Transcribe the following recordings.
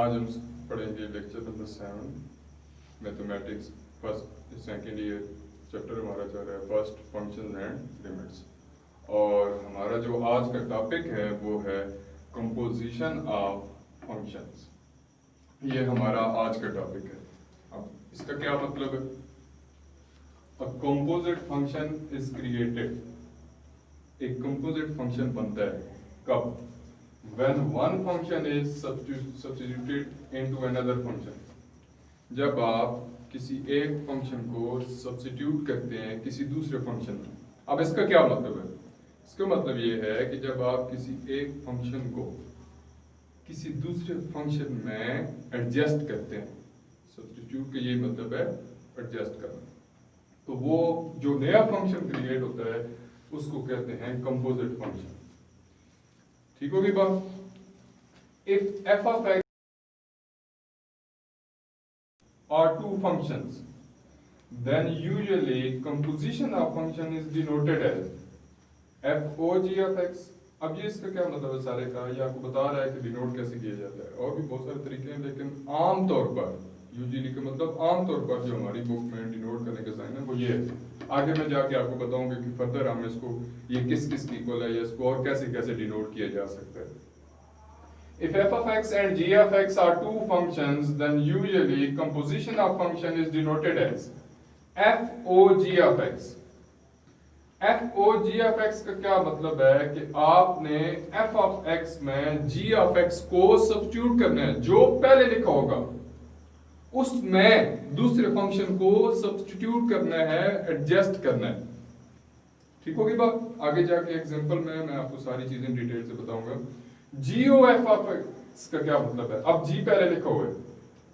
आज हम पढ़ेंगे lecture number 7 mathematics first second year chapter हमारा चल रहा है फर्स्ट फंक्शंस एंड लिमिट्स। और हमारा जो आज का टॉपिक है वो है कंपोजिशन ऑफ फंक्शंस। ये हमारा आज का टॉपिक है। अब इसका क्या मतलब है? A composite function is created. एक कंपोजिट फंक्शन बनता है कब? when one function is substituted into another function। जब आप किसी एक फंक्शन को सब्स्टिट्यूट करते हैं किसी दूसरे फंक्शन में। अब इसका क्या मतलब है? इसका मतलब ये है कि जब आप किसी एक फंक्शन को किसी दूसरे फंक्शन में एडजस्ट करते हैं, सब्स्टिट्यूट का ये मतलब है एडजस्ट करना, तो वो जो नया फंक्शन क्रिएट होता है उसको कहते हैं कंपोजिट फंक्शन। ठीक होगी बात? If f of x are two functions, then usually composition of function is denoted as f o g of x। अब ये इसका क्या मतलब है सारे का? ये आपको बता रहा है कि डिनोट कैसे किया जाता है। और भी बहुत सारे तरीके हैं, लेकिन आमतौर पर यूजुअली का मतलब आमतौर पर जो हमारी बुक में डिनोट करने का साइन है वो ये है। आगे मैं जाके आपको बताऊंगा कि फर्दर हम इसको ये किस किस की इक्वल है या इसको और कैसे कैसे डिनोट किया जा सकता है। If f of x and g of x are two functions, then usually composition of function is denoted as f o g of x। f o g of x का क्या मतलब है कि आपने f of x में g of x को substitute करना है। जो पहले लिखा होगा उसमें दूसरे फंक्शन को सब्स्टिट्यूट करना है, एडजस्ट करना है। ठीक होगी बात? आगे जाके एग्जांपल में मैं आपको सारी चीजें डिटेल से बताऊंगा। जीओ एफ ऑफ एक्स का क्या मतलब है? अब जी पहले लिखा हुआ है,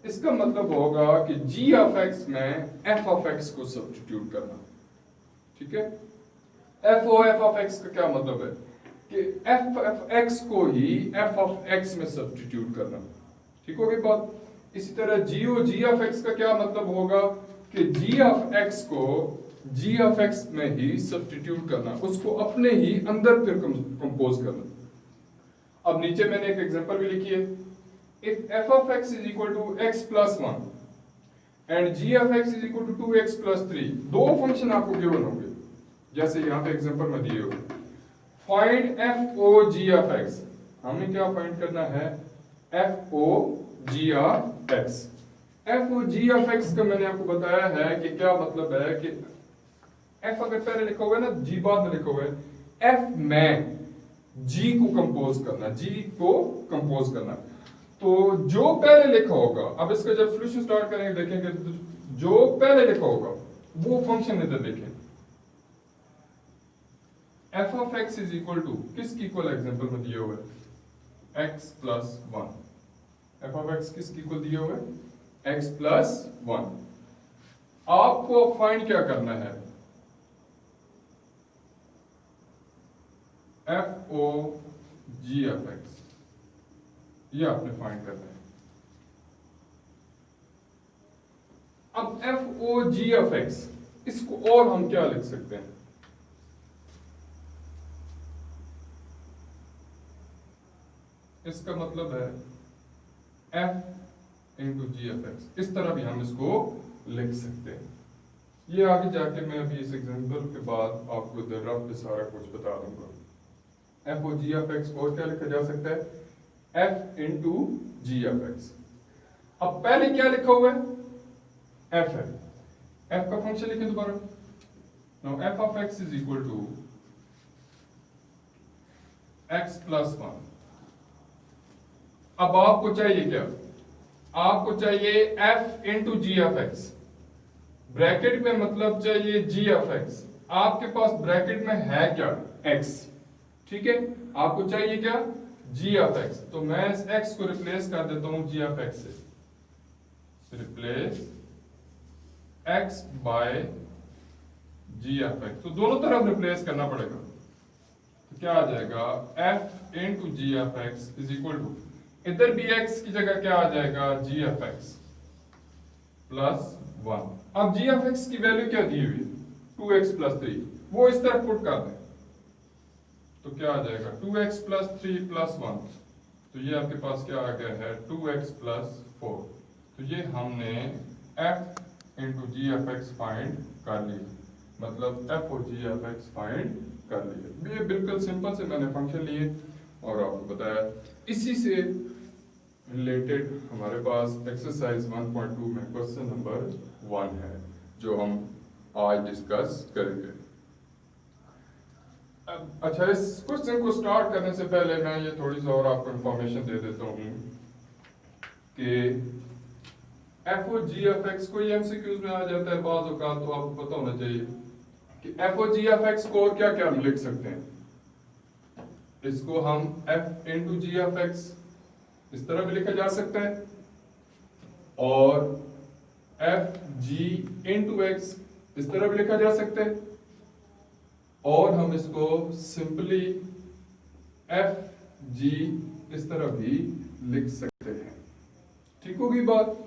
इसका मतलब होगा कि जी ऑफ एक्स में एफ ऑफ एक्स को सब्स्टिट्यूट करना। ठीक है? F O F of x का क्या मतलब है कि एफ ऑफ एक्स को ही एफ ऑफ एक्स में सब्स्टिट्यूट करना। ठीक होगी बात? इसी तरह जीओ जी ऑफ एक्स का क्या मतलब होगा कि जी ऑफ एक्स को जी ऑफ एक्स में ही सब्स्टिट्यूट करना, उसको अपने ही अंदर फिर कंपोज करना। अब नीचे मैंने एक एग्जांपल भी लिखी है। If f of x is equal to x plus 1 and g of x is equal to 2x plus 3, दो फंक्शन आपको गिवन होंगे जैसे यहाँ पे एग्जांपल में दिए हुए। Find f o g of x। हमें क्या फाइंड करना है? f o g of x। f o g of x का मैंने आपको बताया है कि क्या मतलब है कि f अगर पहले लिखा हुआ है ना, g बाद में लिखा हुआ है, f में g को कंपोज करना, g को कंपोज करना। तो जो पहले लिखा होगा, अब इसका जब सॉल्यूशन स्टार्ट करेंगे देखेंगे तो जो पहले लिखा होगा वो फंक्शन इधर देखें। f of x is equal to किसकी इक्वल एग्जांपल में दिया हुआ है? x plus 1। f of x किसकी इक्वल दिया हुआ है? x plus 1। आपको फाइंड क्या करना है? f o g of x, ये आपने फाइंड करना है। अब f o g of x, इसको और हम क्या लिख सकते हैं? इसका मतलब है f into g of x, इस तरह भी हम इसको लिख सकते हैं। ये आगे जाके मैं अभी इस एग्जांपल के बाद आपको रफ पे सारा कुछ बता दूंगा। f o g of x और क्या लिखा जा सकता है? f into g of x। अब पहले क्या लिखा हुआ है? f है। f का फंक्शन लिखें दोबारा। Now f of x is equal to x plus 1। अब आपको चाहिए क्या? आपको चाहिए f into g of x। Bracket में मतलब चाहिए g of x। आपके पास ब्रैकेट में है क्या? x। ठीक है? आपको चाहिए क्या? g of x। तो मैं इस x को रिप्लेस कर देता हूं g of x से। Replace x by g of x। तो दोनों तरफ रिप्लेस करना पड़ेगा। तो क्या आ जाएगा? f into g of x is equal to, इधर भी x की जगह क्या आ जाएगा? g of x plus 1। अब g of x की वैल्यू क्या दी हुई? 2x plus 3। वो इस तरफ पुट कर दें तो क्या आ जाएगा? 2x plus 3 plus 1 तो ये आपके पास क्या आ गया है 2x प्लस 4। तो ये हमने f into g f x find कर ली, मतलब f और जी एफ एक्स फाइंड कर लिए। ये बिल्कुल सिंपल से मैंने फंक्शन लिए और आपको बताया। इसी से रिलेटेड हमारे पास एक्सरसाइज 1.2 में क्वेश्चन नंबर 1 है जो हम आज डिस्कस करेंगे। अच्छा, इस क्वेश्चन को स्टार्ट करने से पहले मैं ये थोड़ी सी और आपको इंफॉर्मेशन दे देता हूँ कि F o g f x कोई एमसीक्यूज में आ जाता है बाज़ औक़ात, तो आपको पता होना चाहिए कि F o g f x को क्या क्या हम लिख सकते हैं। इसको हम F into g f x इस तरह भी लिखा जा सकता है और एफ जी इंटू एक्स इस तरह भी लिखा जा सकता है, और हम इसको सिंपली एफ जी इस तरह भी लिख सकते हैं। ठीक होगी बात।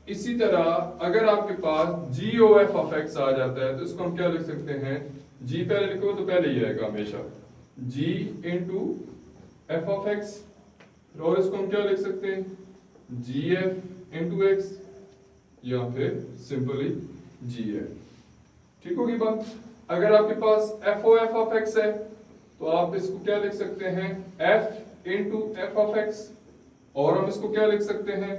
इसी तरह अगर आपके पास जी ओ एफ ऑफ एक्स आ जाता है तो इसको हम क्या लिख सकते हैं, जी पहले लिखो तो पहले ही आएगा हमेशा, जी इंटू एफ ऑफ एक्स, और इसको हम क्या लिख सकते हैं जी एफ इंटू एक्स या फिर सिंपली जी एफ। ठीक होगी बात। अगर आपके पास F O F of X है तो आप इसको क्या लिख सकते हैं F into F of X, और हम इसको क्या लिख सकते हैं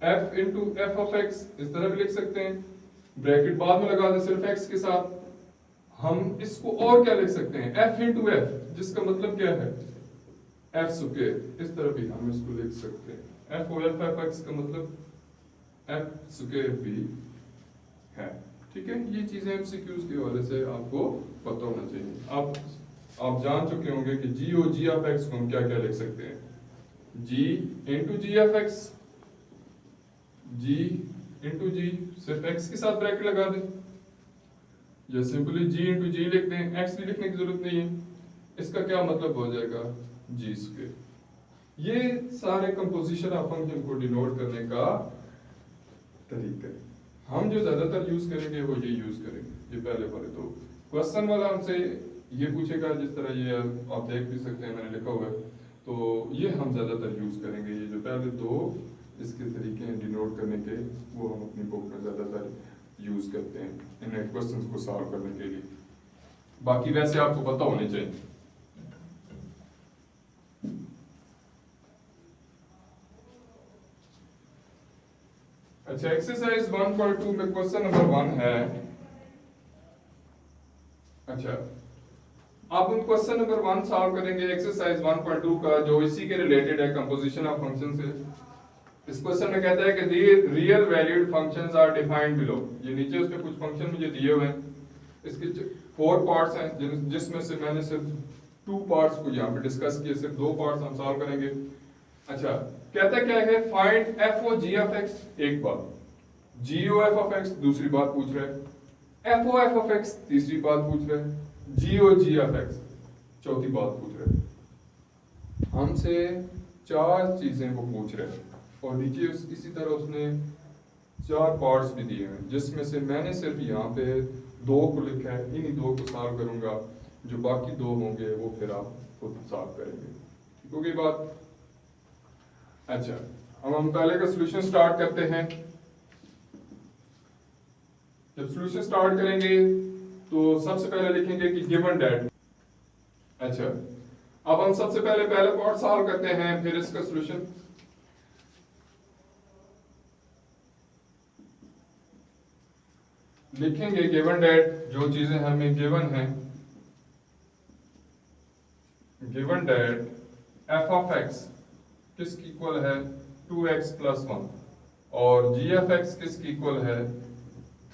F into F of X इस तरह भी लिख सकते हैं। ब्रैकेट बाद में लगा दें सिर्फ एक्स के साथ। हम इसको और क्या लिख सकते हैं एफ इंटू एफ, जिसका मतलब क्या है एफ स्क्वायर, इस तरह भी हम इसको लिख सकते हैं। एफ ओ एफ एफ एक्स का मतलब एफ स्क्वायर भी है। ठीक है, ये चीजें एमसीक्यूज के हवाले से आपको पता होना चाहिए। आप जान चुके होंगे कि जी ओ जी एफ एक्स को हम क्या क्या लिख सकते हैं, G into g f x, जी इंटू जी सिर्फ एक्स के साथ ब्रैकेट लगा दें, या सिंपली जी इंटू जी लिख दें, एक्स भी लिखने की जरूरत नहीं है। इसका क्या मतलब हो जाएगा जी स्क्वायर। ये सारे कंपोजिशन ऑफ फंक्शन को डिनोट करने का तरीका है। हम जो ज्यादातर यूज करेंगे वो ये यूज करेंगे, ये पहले वाले दो। क्वेश्चन वाला हमसे ये पूछेगा, जिस तरह ये आप देख भी सकते हैं मैंने लिखा हुआ है, तो ये हम ज्यादातर यूज करेंगे। ये जो पहले दो इसके तरीके हैं डिनोट करने के, वो हम अपनी बुक में ज्यादातर यूज करते हैं इन क्वेश्चंस को सॉल्व करने के लिए। बाकी वैसे आपको पता होने चाहिए। अच्छा, एक्सरसाइज 1.2 में क्वेश्चन नंबर 1 है। अच्छा, आप उन क्वेश्चन नंबर 1 सॉल्व करेंगे एक्सरसाइज 1.2 का, जो इसी के रिलेटेड है कंपोजिशन ऑफ फंक्शन से। इस क्वेश्चन में कहता है कि real valued functions are defined below. ये नीचे उसमें कुछ फंक्शन मुझे दिए हुए हैं, इसके 4 पार्ट्स हैं, जिसमें से मैंने सिर्फ 2 पार्ट्स को यहाँ पे डिस्कस किए, सिर्फ 2 पार्ट्स हम सॉल्व करेंगे। अच्छा, कहता क्या है find f o g f x, एक बात, g O F of x दूसरी बात पूछ रहा है, F O F of x तीसरी बात पूछ रहा है, जी ओ जी एफ एक्स चौथी बात पूछ रहा है। हमसे 4 चीजें वो पूछ रहे हैं, और नीचे इसी तरह उसने 4 पार्ट्स भी दिए हैं, जिसमें से मैंने सिर्फ यहाँ पे 2 को लिखा है। इन्हीं 2 को सॉल्व करूंगा, जो बाकी 2 होंगे वो फिर आप खुद सॉल्व करेंगे। ठीक होगी बात। अच्छा, अब हम पहले का सॉल्यूशन स्टार्ट करते हैं। जब सॉल्यूशन स्टार्ट करेंगे तो सबसे पहले लिखेंगे कि गिवन दैट। अच्छा, अब हम सबसे पहले पार्ट सॉल्व करते हैं, फिर इसका सॉल्यूशन। लिखेंगे गिवन दैट, जो चीजें हमें गिवन है, given that F of X किसकी इक्वल है 2x प्लस 1 और जी एफ एक्स किसकी इक्वल है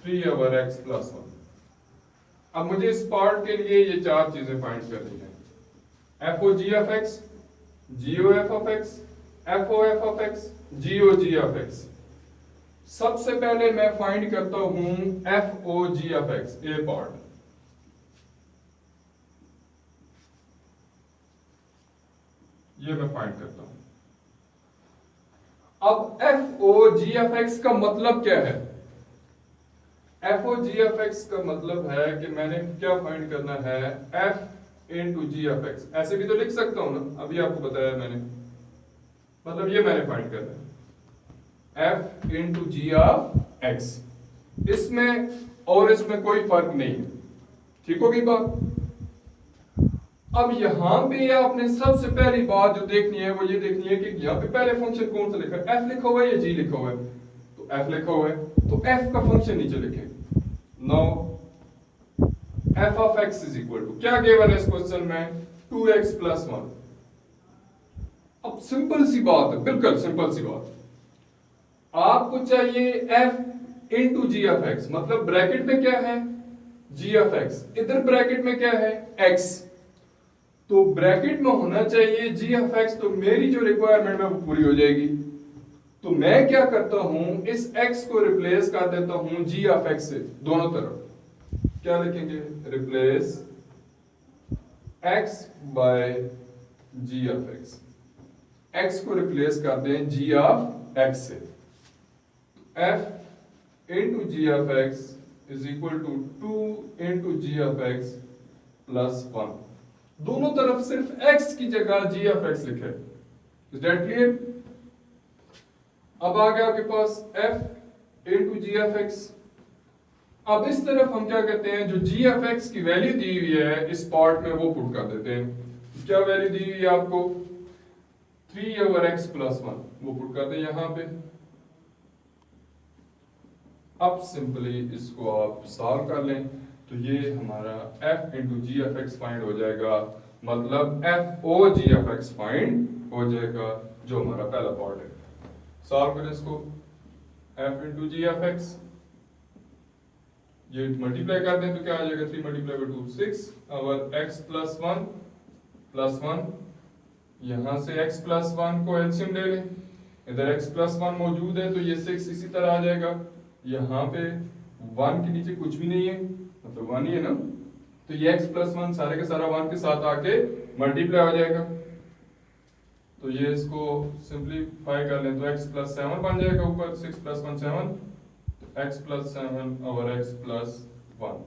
3 ओवर x प्लस 1। अब मुझे इस पार्ट के लिए ये 4 चीजें फाइंड करनी है, F o g f x, g O F of x, f O F of x, g o g f x. सबसे पहले मैं फाइंड करता हूं F o g f x, A part. ये मैं फाइंड करता हूं। अब F o g f x का मतलब क्या है? F o g f x का मतलब है कि मैंने क्या फाइंड करना है, F into g f x. ऐसे भी तो लिख सकता हूं ना, अभी आपको बताया मैंने, मतलब ये मैंने फाइंड करना है f into g of x. इसमें और इसमें कोई फर्क नहीं है, ठीक होगी बात। अब यहां पे आपने सबसे पहली बात जो देखनी है वो ये देखनी है कि यहां पे पहले फंक्शन कौन सा लिखा है, f लिखा हुआ है या g लिखा हुआ है। तो f लिखा हुआ है तो f का फंक्शन नीचे लिखें। Now f of x is equal to क्या गिवन है इस क्वेश्चन में, 2x प्लस 1। अब सिंपल सी बात है, बिल्कुल सिंपल सी बात। आपको चाहिए f into g of x, मतलब ब्रैकेट में क्या है g ऑफ x, इधर ब्रैकेट में क्या है x, तो ब्रैकेट में होना चाहिए g ऑफ x। तो मेरी जो रिक्वायरमेंट है वो पूरी हो जाएगी। तो मैं क्या करता हूं, इस x को रिप्लेस कर देता हूं g ऑफ x से, दोनों तरफ क्या लिखेंगे, replace x by g of x। x को रिप्लेस कर दें g ऑफ x से, f into g of x is equal to 2 into g of x plus 1। दोनों तरफ सिर्फ x की जगह g ऑफ x लिखे। Is that clear. अब आ गया आपके पास f into g of x। अब इस तरफ हम क्या करते हैं, जो g ऑफ x की वैल्यू दी हुई है इस पार्ट में वो पुट कर देते हैं। क्या वैल्यू दी हुई है आपको, 3/x प्लस 1, वो पुट कर दें यहां पे। अब सिंपली इसको आप सॉल्व कर लें तो ये हमारा f into g of x find हो जाएगा, मतलब f o g of x find हो जाएगा, जो हमारा पहला पार्ट है। सॉल्व करें इसको, f into g of x, ये मल्टीप्लाई कर दें तो क्या आ जाएगा, 3 मल्टीप्लाई बाय 2 6 और x प्लस 1 प्लस 1, यहां से x प्लस 1 को एलसीएम ले लें, इधर x प्लस 1 मौजूद है तो ये 6 इसी तरह आ जाएगा। यहाँ पे 1 के नीचे कुछ भी नहीं है, मतलब 1 ही है ना, तो ये x प्लस 1 सारे का सारा 1 के साथ आके मल्टीप्लाई हो जाएगा। तो ये इसको सिंप्लीफाई कर लें तो x प्लस 7 बन जाएगा, ऊपर 6 प्लस 1 7, x प्लस 7 और x प्लस 1।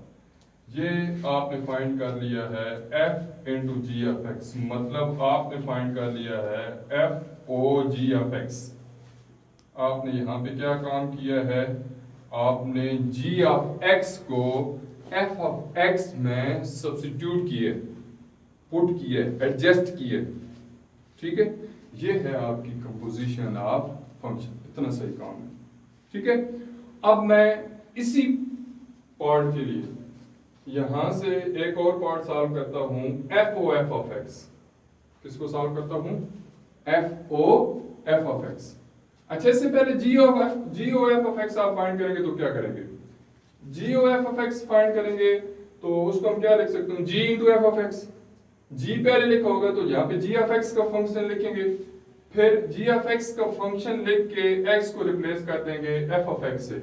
ये आपने फाइंड कर लिया है f into g of x, मतलब आपने फाइंड कर लिया है f o g of x. आपने यहाँ पे क्या काम किया है, आपने g ऑफ x को f ऑफ x में सब्स्टिट्यूट किए, पुट किए, एडजस्ट किए, ठीक है। ये है आपकी कंपोजिशन ऑफ फंक्शन, इतना सही काम है, ठीक है। अब मैं इसी पार्ट के लिए यहां से एक और पार्ट सॉल्व करता हूं, F O F of X. किसको सॉल्व करता हूं, F O F of X. अच्छा, इससे पहले G O F of X आप फाइंड करेंगे तो क्या करेंगे, G O F of x find करेंगे तो उसको हम क्या लिख सकते हैं, G into F of x. G पहले लिखा होगा तो यहाँ पे जी ऑफ एक्स का फंक्शन लिखेंगे, फिर जी ऑफ एक्स का फंक्शन लिख के एक्स को रिप्लेस कर देंगे एफ ऑफ एक्स से,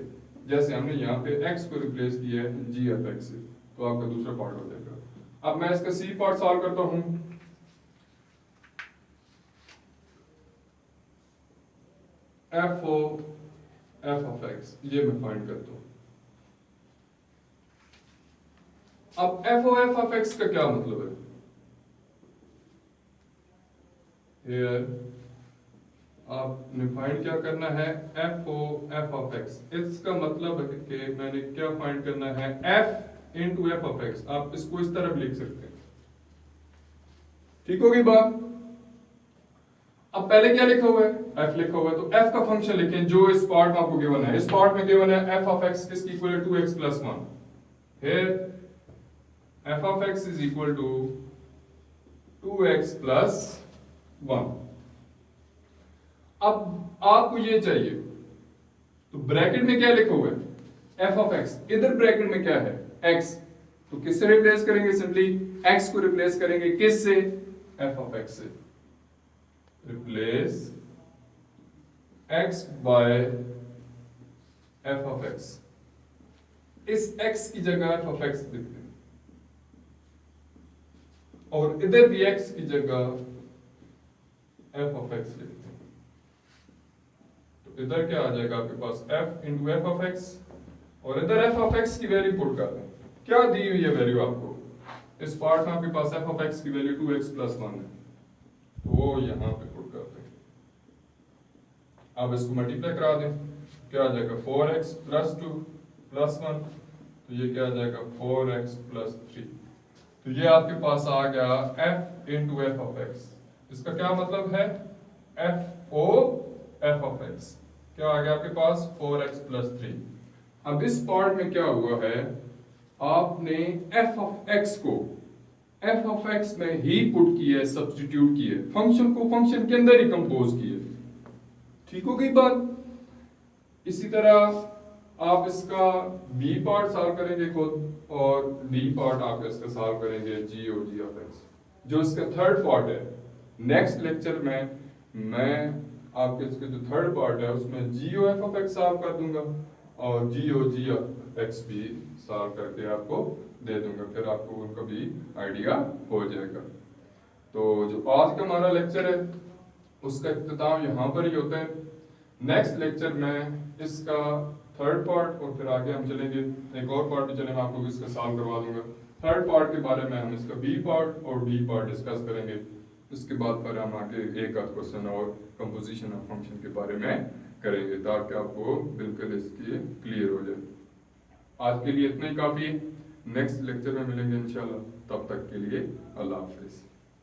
जैसे हमने यहाँ पे एक्स को रिप्लेस किया है जी ऑफ एक्स से, तो आपका दूसरा पार्ट हो जाएगा। अब मैं इसका सी पार्ट सॉल्व करता हूं, F O F of x, ये मैं फाइंड करता हूं। अब F O F of x का क्या मतलब है, Here, आपने फाइंड क्या करना है, F O F of X. इसका मतलब है कि मैंने क्या फाइंड करना है, F into F of X. आप इसको इस तरफ लिख सकते हैं, ठीक होगी बात। अब पहले क्या लिखा हुआ है, एफ लिखा हुआ है, तो एफ का फंक्शन लिखें जो इस पार्ट में आपको गिवन है। इस पार्ट में गिवन है एफ ऑफ एक्स किसकी इक्वल है, 2x plus 1। Here F of X is equal to 2x plus 1। अब आपको ये चाहिए तो ब्रैकेट में क्या लिखा हुआ है, एफ ऑफ एक्स, इधर ब्रैकेट में क्या है, x, तो किससे रिप्लेस करेंगे, सिंपली x को रिप्लेस करेंगे किससे, एफ ऑफ एक्स से। Replace x by F of X, इस x की जगह एफ ऑफ एक्स लिखते हैं और इधर भी x की जगह एफ ऑफ एक्स लिखते हैं। तो इधर क्या आ जाएगा आपके पास, f into F of X, और इधर एफ ऑफ एक्स की वैल्यू पुट कर दें। क्या दी हुई है वैल्यू आपको, इस पार्ट में आपके पास एफ ऑफ एक्स की वैल्यू 2x प्लस 1 है, तो वो यहां पे पुट कर दें। अब इसको मल्टीप्लाई करा दें, क्या आ जाएगा 4x प्लस 2 प्लस 1, तो ये क्या आ जाएगा 4x प्लस 3। तो ये आपके पास आ गया f into F of X. इसका क्या मतलब है f o f of x, क्या आ गया आपके पास 4x प्लस 3। अब इस पार्ट में क्या हुआ है, आपने f ऑफ x को f ऑफ x में ही पुट किया, सब्स्टिट्यूट किए, फंक्शन को फंक्शन के अंदर ही कंपोज किए। ठीक हो गई बात। इसी तरह आप इसका b पार्ट सॉल्व करेंगे खुद, और d पार्ट आप इसका सॉल्व करेंगे g और g ऑफ x, जो इसका थर्ड पार्ट है। नेक्स्ट लेक्चर में मैं आपके इसके जो थर्ड पार्ट है उसमें g और f ऑफ x सॉल्व कर दूंगा, और g और g ऑफ x भी सॉल्व करके आपको दे दूंगा, फिर आपको उनका भी आइडिया हो जाएगा। तो जो आज का हमारा लेक्चर है उसका इख्तिताम यहाँ पर ही होता है। नेक्स्ट लेक्चर में इसका थर्ड पार्ट और फिर आगे हम चलेंगे, एक और पार्ट भी चलेगा, आपको इसका सॉल्व करवा दूंगा। थर्ड पार्ट के बारे में हम इसका बी पार्ट और डी पार्ट डिस्कस करेंगे। इसके बाद पर हम आगे एक आध क्वेश्चन और कंपोजिशन ऑफ फंक्शन के बारे में करेंगे, ताकि आपको बिल्कुल इसकी क्लियर हो जाए। आज के लिए इतना ही काफ़ी है। नेक्स्ट लेक्चर में मिलेंगे इंशाल्लाह, तब तक के लिए अल्लाह हाफिज़।